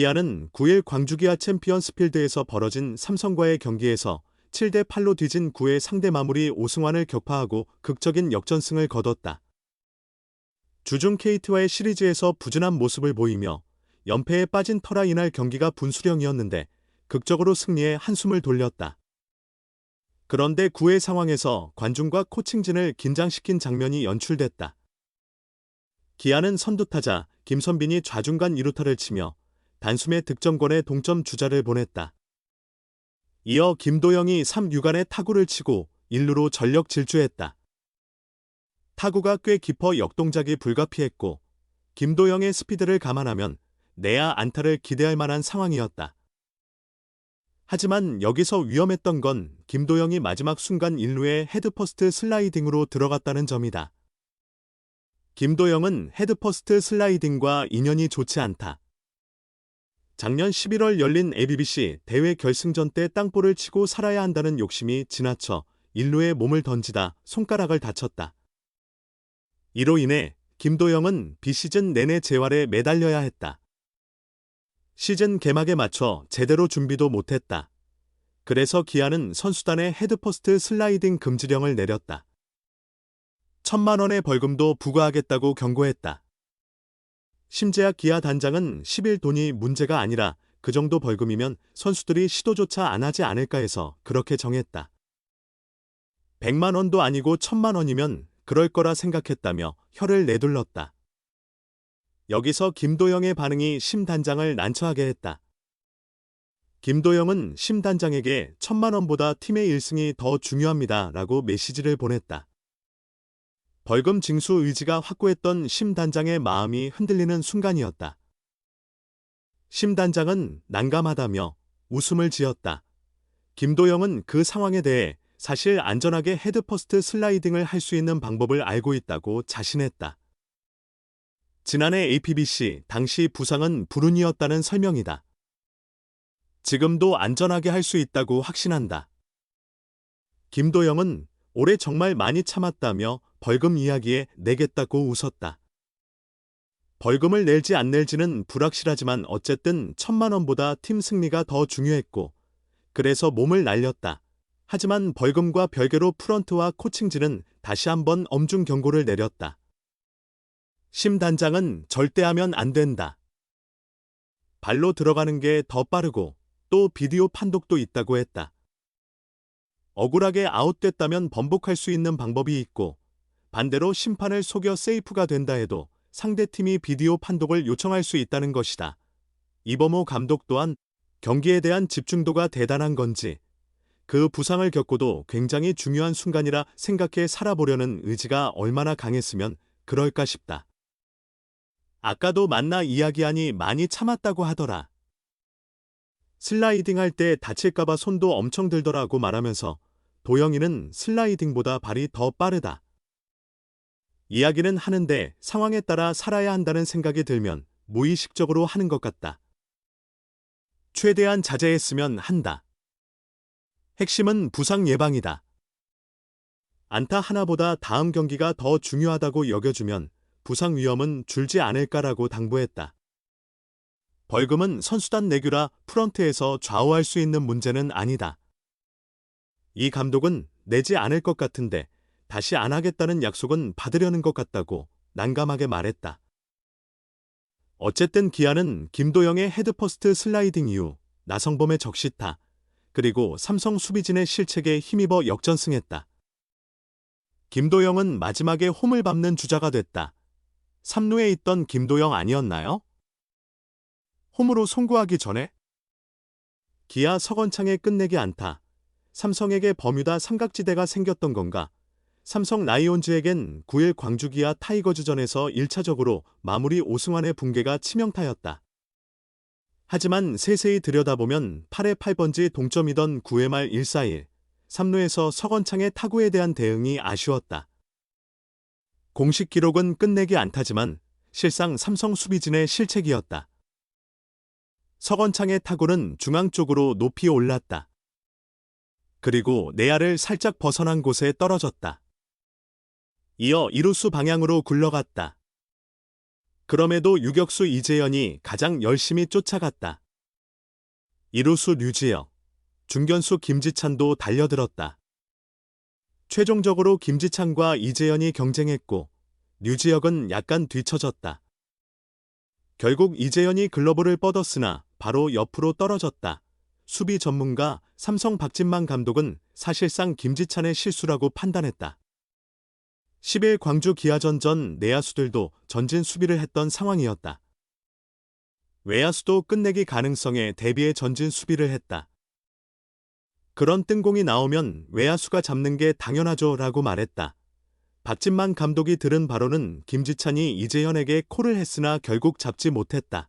기아는 9일 광주기아 챔피언스필드에서 벌어진 삼성과의 경기에서 7대8로 뒤진 9회 상대 마무리 오승환을 격파하고 극적인 역전승을 거뒀다. 주중 KT와의 시리즈에서 부진한 모습을 보이며 연패에 빠진 터라 이날 경기가 분수령이었는데 극적으로 승리에 한숨을 돌렸다. 그런데 9회 상황에서 관중과 코칭진을 긴장시킨 장면이 연출됐다. 기아는 선두타자 김선빈이 좌중간 2루타를 치며 단숨에 득점권에 동점 주자를 보냈다. 이어 김도영이 3루간에 타구를 치고 1루로 전력 질주했다. 타구가 꽤 깊어 역동작이 불가피했고 김도영의 스피드를 감안하면 내야 안타를 기대할 만한 상황이었다. 하지만 여기서 위험했던 건 김도영이 마지막 순간 1루에 헤드퍼스트 슬라이딩으로 들어갔다는 점이다. 김도영은 헤드퍼스트 슬라이딩과 인연이 좋지 않다. 작년 11월 열린 ABBC 대회 결승전 때 땅볼을 치고 살아야 한다는 욕심이 지나쳐 1루에 몸을 던지다 손가락을 다쳤다. 이로 인해 김도영은 비시즌 내내 재활에 매달려야 했다. 시즌 개막에 맞춰 제대로 준비도 못했다. 그래서 기아는 선수단에 헤드퍼스트 슬라이딩 금지령을 내렸다. 1,000만 원의 벌금도 부과하겠다고 경고했다. 심재학 기아 단장은 10일 돈이 문제가 아니라 그 정도 벌금이면 선수들이 시도조차 안 하지 않을까 해서 그렇게 정했다. 100만 원도 아니고 1,000만 원이면 그럴 거라 생각했다며 혀를 내둘렀다. 여기서 김도영의 반응이 심 단장을 난처하게 했다. 김도영은 심 단장에게 1,000만 원보다 팀의 1승이 더 중요합니다 라고 메시지를 보냈다. 벌금 징수 의지가 확고했던 심 단장의 마음이 흔들리는 순간이었다. 심 단장은 난감하다며 웃음을 지었다. 김도영은 그 상황에 대해 사실 안전하게 헤드퍼스트 슬라이딩을 할 수 있는 방법을 알고 있다고 자신했다. 지난해 APBC 당시 부상은 불운이었다는 설명이다. 지금도 안전하게 할 수 있다고 확신한다. 김도영은 올해 정말 많이 참았다며 벌금 이야기에 내겠다고 웃었다. 벌금을 낼지 안 낼지는 불확실하지만 어쨌든 1,000만 원보다 팀 승리가 더 중요했고 그래서 몸을 날렸다. 하지만 벌금과 별개로 프런트와 코칭진은 다시 한번 엄중 경고를 내렸다. 심 단장은 절대 하면 안 된다. 발로 들어가는 게 더 빠르고 또 비디오 판독도 있다고 했다. 억울하게 아웃됐다면 번복할 수 있는 방법이 있고 반대로 심판을 속여 세이프가 된다 해도 상대팀이 비디오 판독을 요청할 수 있다는 것이다. 이범호 감독 또한 경기에 대한 집중도가 대단한 건지 그 부상을 겪고도 굉장히 중요한 순간이라 생각해 살아보려는 의지가 얼마나 강했으면 그럴까 싶다. 아까도 만나 이야기하니 많이 참았다고 하더라. 슬라이딩 할 때 다칠까봐 손도 엄청 들더라고 말하면서 도영이는 슬라이딩보다 발이 더 빠르다. 이야기는 하는데 상황에 따라 살아야 한다는 생각이 들면 무의식적으로 하는 것 같다. 최대한 자제했으면 한다. 핵심은 부상 예방이다. 안타 하나보다 다음 경기가 더 중요하다고 여겨주면 부상 위험은 줄지 않을까라고 당부했다. 벌금은 선수단 내규라 프런트에서 좌우할 수 있는 문제는 아니다. 이 감독은 내지 않을 것 같은데 다시 안 하겠다는 약속은 받으려는 것 같다고 난감하게 말했다. 어쨌든 기아는 김도영의 헤드퍼스트 슬라이딩 이후 나성범의 적시타 그리고 삼성 수비진의 실책에 힘입어 역전승했다. 김도영은 마지막에 홈을 밟는 주자가 됐다. 3루에 있던 김도영 아니었나요? 홈으로 송구하기 전에 기아 서건창의 끝내기 안타. 삼성에게 버뮤다 삼각지대가 생겼던 건가? 삼성 라이온즈에겐 9일 광주 기아 타이거즈전에서 1차적으로 마무리 오승환의 붕괴가 치명타였다. 하지만 세세히 들여다보면 8회 8번지 동점이던 9회 말 1-4-1, 3루에서 서건창의 타구에 대한 대응이 아쉬웠다. 공식 기록은 끝내기 안타지만 실상 삼성 수비진의 실책이었다. 서건창의 타구는 중앙 쪽으로 높이 올랐다. 그리고 내야를 살짝 벗어난 곳에 떨어졌다. 이어 이루수 방향으로 굴러갔다. 그럼에도 유격수 이재현이 가장 열심히 쫓아갔다. 이루수 류지혁, 중견수 김지찬도 달려들었다. 최종적으로 김지찬과 이재현이 경쟁했고 류지혁은 약간 뒤처졌다. 결국 이재현이 글러브를 뻗었으나 바로 옆으로 떨어졌다. 수비 전문가 삼성 박진만 감독은 사실상 김지찬의 실수라고 판단했다. 10일 광주 기아전 전 내야수들도 전진 수비를 했던 상황이었다. 외야수도 끝내기 가능성에 대비해 전진 수비를 했다. 그런 뜬공이 나오면 외야수가 잡는 게 당연하죠 라고 말했다. 박진만 감독이 들은 바로는 김지찬이 이재현에게 콜을 했으나 결국 잡지 못했다.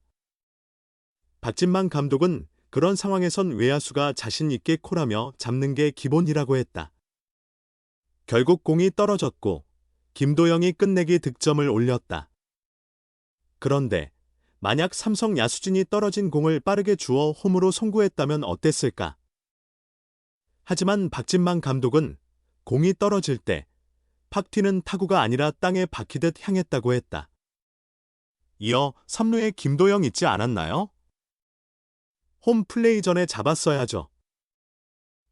박진만 감독은 그런 상황에선 외야수가 자신 있게 콜하며 잡는 게 기본이라고 했다. 결국 공이 떨어졌고 김도영이 끝내기 득점을 올렸다. 그런데 만약 삼성 야수진이 떨어진 공을 빠르게 주워 홈으로 송구했다면 어땠을까? 하지만 박진만 감독은 공이 떨어질 때 팍 튀는 타구가 아니라 땅에 박히듯 향했다고 했다. 이어 3루에 김도영 있지 않았나요? 홈 플레이 전에 잡았어야죠.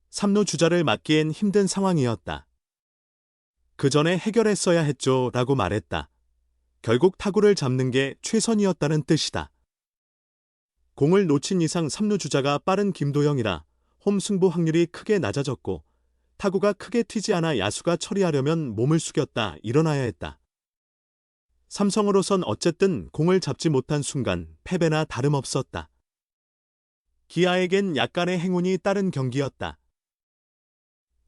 3루 주자를 맞기엔 힘든 상황이었다. 그 전에 해결했어야 했죠 라고 말했다. 결국 타구를 잡는 게 최선이었다는 뜻이다. 공을 놓친 이상 3루 주자가 빠른 김도영이라 홈 승부 확률이 크게 낮아졌고 타구가 크게 튀지 않아 야수가 처리하려면 몸을 숙였다 일어나야 했다. 삼성으로선 어쨌든 공을 잡지 못한 순간 패배나 다름없었다. 기아에겐 약간의 행운이 따른 경기였다.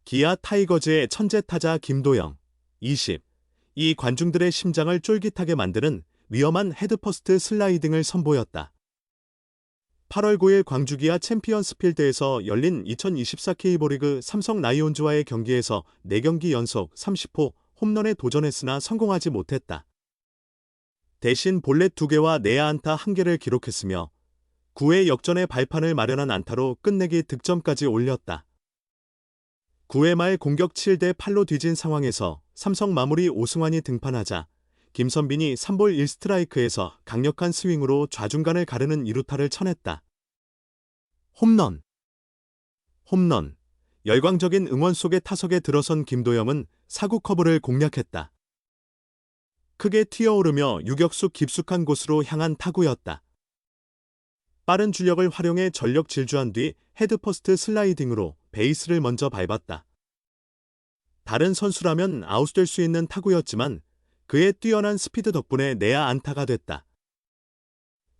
기아 타이거즈의 천재 타자 김도영 20. 이 관중들의 심장을 쫄깃하게 만드는 위험한 헤드퍼스트 슬라이딩을 선보였다. 8월 9일 광주기아 챔피언스필드에서 열린 2024 K리그 삼성 라이온즈와의 경기에서 4경기 연속 30호 홈런에 도전했으나 성공하지 못했다. 대신 볼넷 2개와 내야 안타 1개를 기록했으며 9회 역전의 발판을 마련한 안타로 끝내기 득점까지 올렸다. 9회 말 공격 7대 8로 뒤진 상황에서 삼성 마무리 오승환이 등판하자 김선빈이 3볼 1스트라이크에서 강력한 스윙으로 좌중간을 가르는 2루타를 쳐냈다. 홈런! 홈런! 열광적인 응원 속의 타석에 들어선 김도영은 사구 커브를 공략했다. 크게 튀어오르며 유격수 깊숙한 곳으로 향한 타구였다. 빠른 주력을 활용해 전력 질주한 뒤 헤드퍼스트 슬라이딩으로 베이스를 먼저 밟았다. 다른 선수라면 아웃될 수 있는 타구였지만 그의 뛰어난 스피드 덕분에 내야 안타가 됐다.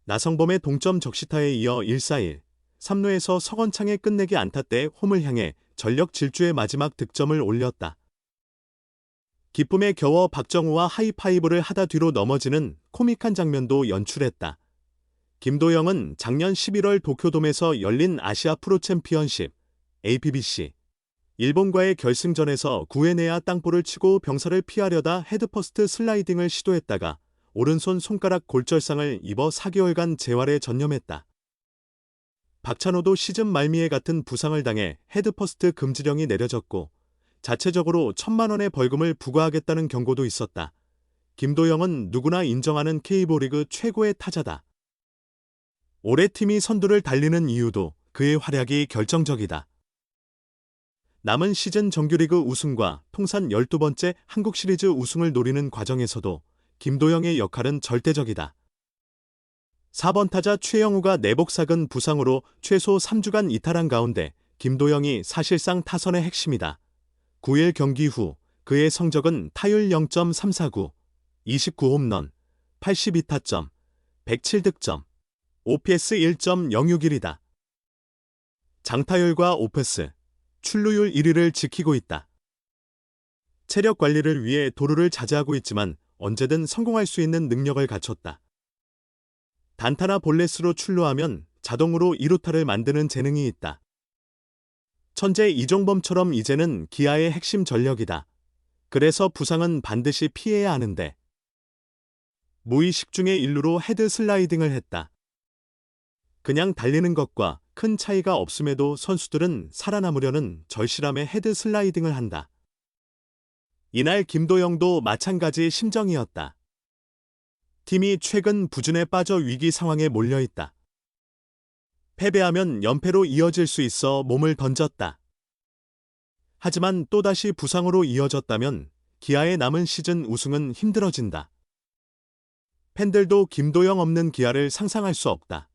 나성범의 동점 적시타에 이어 1-4-1, 3루에서 서건창의 끝내기 안타 때 홈을 향해 전력 질주의 마지막 득점을 올렸다. 기쁨에 겨워 박정우와 하이파이브를 하다 뒤로 넘어지는 코믹한 장면도 연출했다. 김도영은 작년 11월 도쿄돔에서 열린 아시아 프로 챔피언십 APBC 일본과의 결승전에서 9회 내야 땅볼을 치고 병살을 피하려다 헤드퍼스트 슬라이딩을 시도했다가 오른손 손가락 골절상을 입어 4개월간 재활에 전념했다. 박찬호도 시즌 말미에 같은 부상을 당해 헤드퍼스트 금지령이 내려졌고 자체적으로 1,000만 원의 벌금을 부과하겠다는 경고도 있었다. 김도영은 누구나 인정하는 K리그 최고의 타자다. 올해 팀이 선두를 달리는 이유도 그의 활약이 결정적이다. 남은 시즌 정규리그 우승과 통산 12번째 한국시리즈 우승을 노리는 과정에서도 김도영의 역할은 절대적이다. 4번 타자 최영우가 내복사근 부상으로 최소 3주간 이탈한 가운데 김도영이 사실상 타선의 핵심이다. 9일 경기 후 그의 성적은 타율 0.349, 29홈런, 82타점, 107득점, OPS 1.061이다. 장타율과 오패스, 출루율 1위를 지키고 있다. 체력 관리를 위해 도루를 자제하고 있지만 언제든 성공할 수 있는 능력을 갖췄다. 단타나 볼넷으로 출루하면 자동으로 2루타를 만드는 재능이 있다. 천재 이종범처럼 이제는 기아의 핵심 전력이다. 그래서 부상은 반드시 피해야 하는데 무의식 중에 1루로 헤드 슬라이딩을 했다. 그냥 달리는 것과 큰 차이가 없음에도 선수들은 살아남으려는 절실함에 헤드 슬라이딩을 한다. 이날 김도영도 마찬가지 심정이었다. 팀이 최근 부진에 빠져 위기 상황에 몰려 있다. 패배하면 연패로 이어질 수 있어 몸을 던졌다. 하지만 또다시 부상으로 이어졌다면 기아의 남은 시즌 우승은 힘들어진다. 팬들도 김도영 없는 기아를 상상할 수 없다.